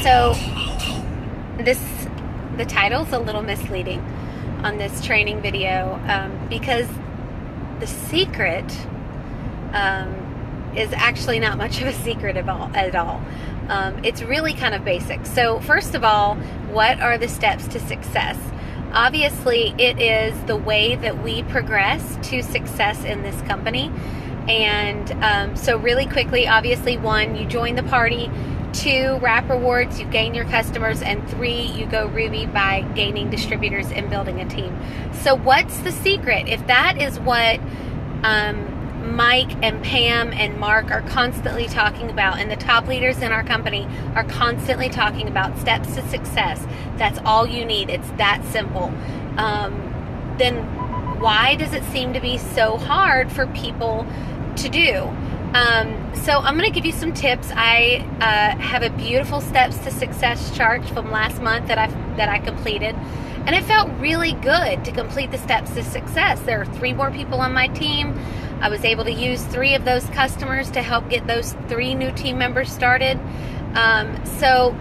So the title's a little misleading on this training video because the secret is actually not much of a secret at all. It's really kind of basic. So first of all, what are the steps to success? Obviously, it is the way that we progress to success in this company. And so really quickly, obviously, 1, you join the party. 2, wrap rewards, you gain your customers. And 3, you go Ruby by gaining distributors and building a team. So what's the secret? If that is what Mike and Pam and Mark are constantly talking about, and the top leaders in our company are constantly talking about steps to success, that's all you need. It's that simple. Then why does it seem to be so hard for people to do? So I'm going to give you some tips. I have a beautiful steps to success chart from last month that I completed, and it felt really good to complete the steps to success. There are 3 more people on my team. I was able to use 3 of those customers to help get those 3 new team members started. So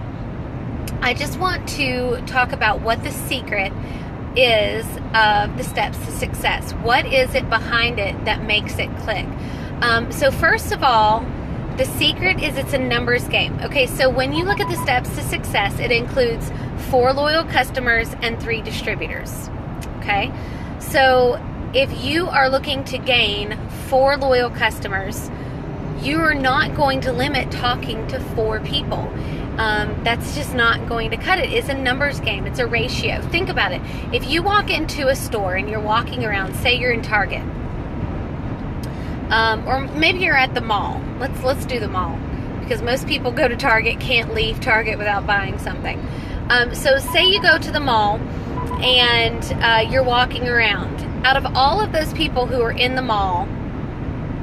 I just want to talk about what the secret is of the steps to success. What is it behind it that makes it click? So first of all, the secret is it's a numbers game. Okay, so when you look at the steps to success, it includes 4 loyal customers and 3 distributors. Okay, so if you are looking to gain 4 loyal customers, you are not going to limit talking to 4 people. That's just not going to cut it. It's a numbers game. It's a ratio. Think about it. If you walk into a store and you're walking around, say you're in Target, or maybe you're at the mall. Let's do the mall, because most people go to Target, can't leave Target without buying something. So say you go to the mall and you're walking around. Out of all of those people who are in the mall,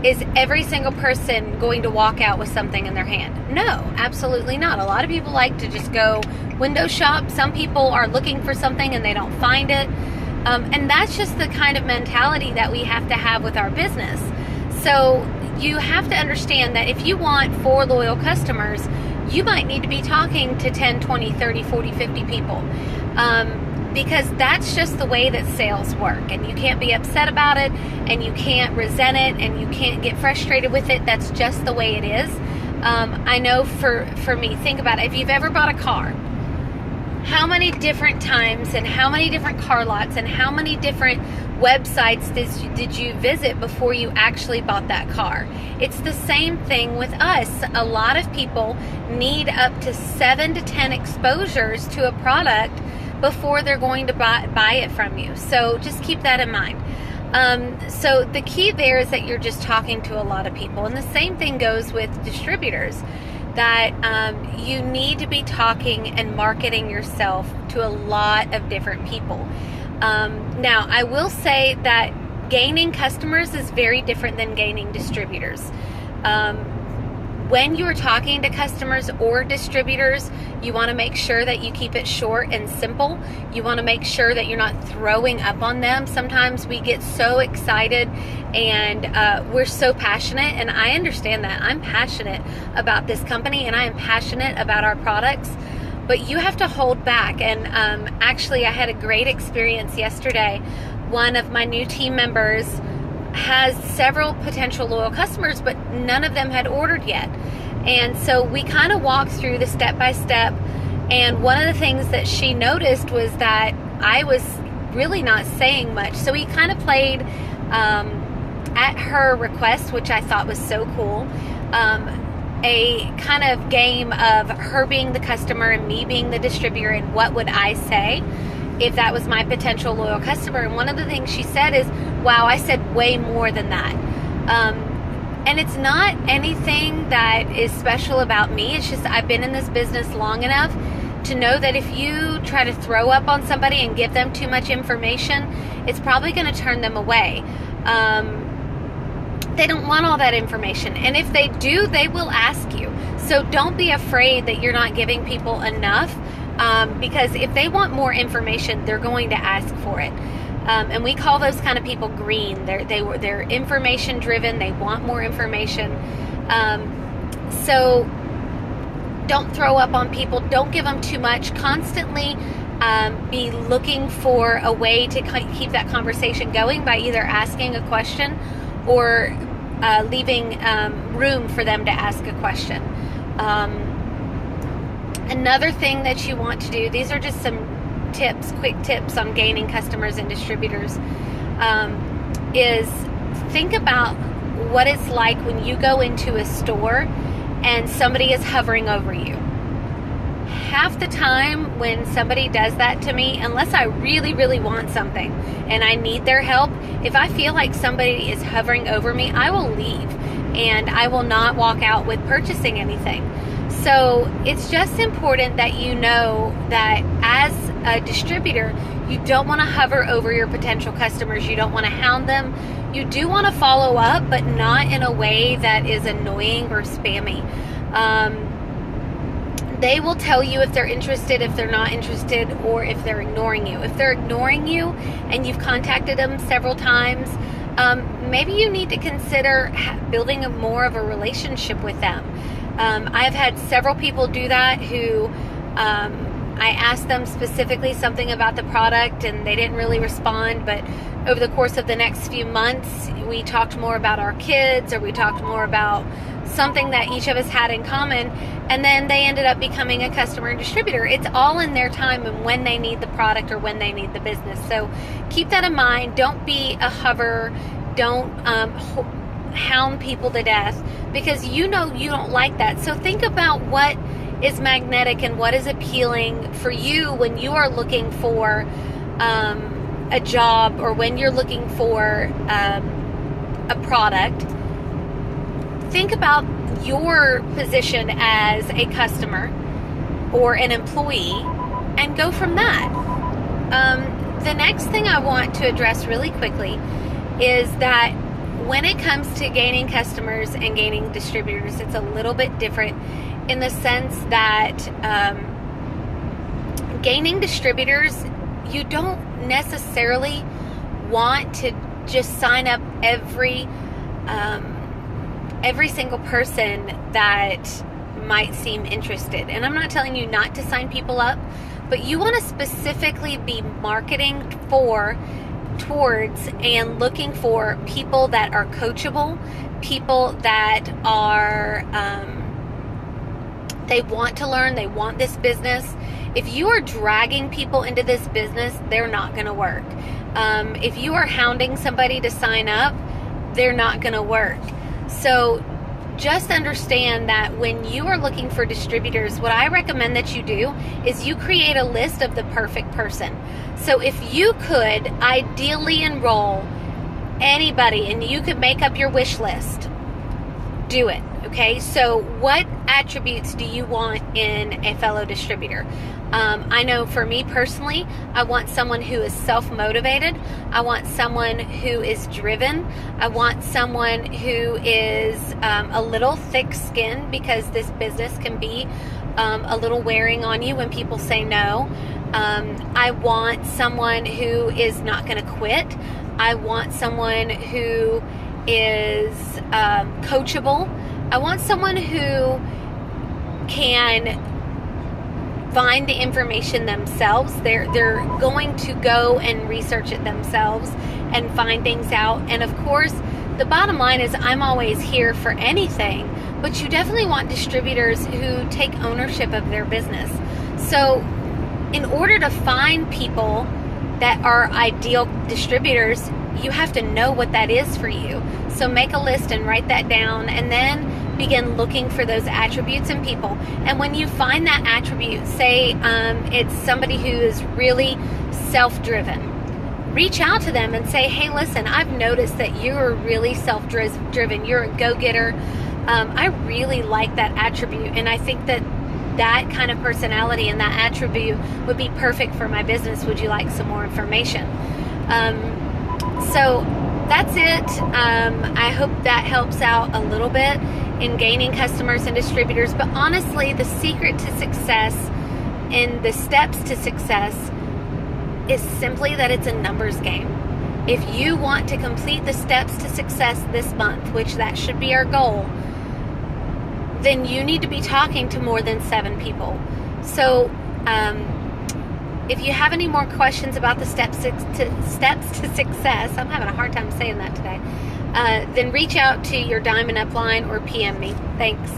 is every single person going to walk out with something in their hand? No, absolutely not. A lot of people like to just go window shop. Some people are looking for something and they don't find it. And that's just the kind of mentality that we have to have with our business. So you have to understand that if you want 4 loyal customers, you might need to be talking to 10, 20, 30, 40, 50 people. Because that's just the way that sales work, and you can't be upset about it, and you can't resent it, and you can't get frustrated with it. That's just the way it is. I know for me, think about it. If you've ever bought a car, how many different times and how many different car lots and how many different websites did you visit before you actually bought that car? It's the same thing with us. A lot of people need up to 7 to 10 exposures to a product before they're going to buy it from you. So just keep that in mind. So the key there is that you're just talking to a lot of people. And the same thing goes with distributors, that you need to be talking and marketing yourself to a lot of different people. Now, I will say that gaining customers is very different than gaining distributors. When you're talking to customers or distributors, you want to make sure that you keep it short and simple. You want to make sure that you're not throwing up on them. Sometimes we get so excited and we're so passionate, and I understand that. I'm passionate about this company and I am passionate about our products, but you have to hold back. And actually, I had a great experience yesterday. One of my new team members has several potential loyal customers, but none of them had ordered yet. And so we kind of walked through the step by step, and one of the things that she noticed was that I was really not saying much. So we kind of played at her request, which I thought was so cool, a kind of game of her being the customer and me being the distributor, and what would I say if that was my potential loyal customer. And one of the things she said is, wow, I said way more than that. And it's not anything that is special about me. It's just I've been in this business long enough to know that if you try to throw up on somebody and give them too much information, it's probably going to turn them away. They don't want all that information. And if they do, they will ask you. So don't be afraid that you're not giving people enough. Because if they want more information, they're going to ask for it. And we call those kind of people green. They're information driven. They want more information. So Don't throw up on people. Don't give them too much. Constantly be looking for a way to keep that conversation going by either asking a question or leaving room for them to ask a question. Another thing that you want to do, these are just some tips, quick tips on gaining customers and distributors, is think about what it's like when you go into a store and somebody is hovering over you. Half the time when somebody does that to me, unless I really, really want something and I need their help, if I feel like somebody is hovering over me, I will leave and I will not walk out with purchasing anything. So it's just important that you know that as a distributor, you don't want to hover over your potential customers. You don't want to hound them. You do want to follow up, but not in a way that is annoying or spammy. They will tell you if they're interested, if they're not interested, or if they're ignoring you. If they're ignoring you and you've contacted them several times, maybe you need to consider building more of a relationship with them. I've had several people do that who I asked them specifically something about the product and they didn't really respond, but over the course of the next few months, we talked more about our kids, or we talked more about something that each of us had in common, and then they ended up becoming a customer and distributor. It's all in their time and when they need the product or when they need the business. So keep that in mind. Don't be a hover. Don't hound people to death, because you know you don't like that. So think about what is magnetic and what is appealing for you when you are looking for a job, or when you're looking for a product. Think about your position as a customer or an employee and go from that. The next thing I want to address really quickly is that when it comes to gaining customers and gaining distributors, it's a little bit different in the sense that gaining distributors, you don't necessarily want to just sign up every single person that might seem interested. And I'm not telling you not to sign people up, but you want to specifically be marketing towards and looking for people that are coachable, people that are they want to learn, they want this business. If you are dragging people into this business, they're not going to work. If you are hounding somebody to sign up, they're not going to work. So just understand that when you are looking for distributors, what I recommend that you do is you create a list of the perfect person. So if you could ideally enroll anybody and you could make up your wish list, do it. Okay, so what attributes do you want in a fellow distributor? I know for me personally, I want someone who is self-motivated. I want someone who is driven. I want someone who is a little thick-skinned, because this business can be a little wearing on you when people say no. I want someone who is not going to quit. I want someone who is coachable. I want someone who can find the information themselves. They're going to go and research it themselves and find things out. And of course, the bottom line is I'm always here for anything, but you definitely want distributors who take ownership of their business. So in order to find people that are ideal distributors, you have to know what that is for you. So make a list and write that down, and then begin looking for those attributes in people. And when you find that attribute, say it's somebody who is really self-driven, reach out to them and say, hey, listen, I've noticed that you're really self-driven. You're a go-getter. I really like that attribute, and I think that that kind of personality and that attribute would be perfect for my business. Would you like some more information? So that's it. I hope that helps out a little bit in gaining customers and distributors. But honestly, the secret to success and the steps to success is simply that it's a numbers game. If you want to complete the steps to success this month, which that should be our goal, then you need to be talking to more than 7 people. So if you have any more questions about the steps to success, I'm having a hard time saying that today, then reach out to your Diamond Up line or PM me. Thanks.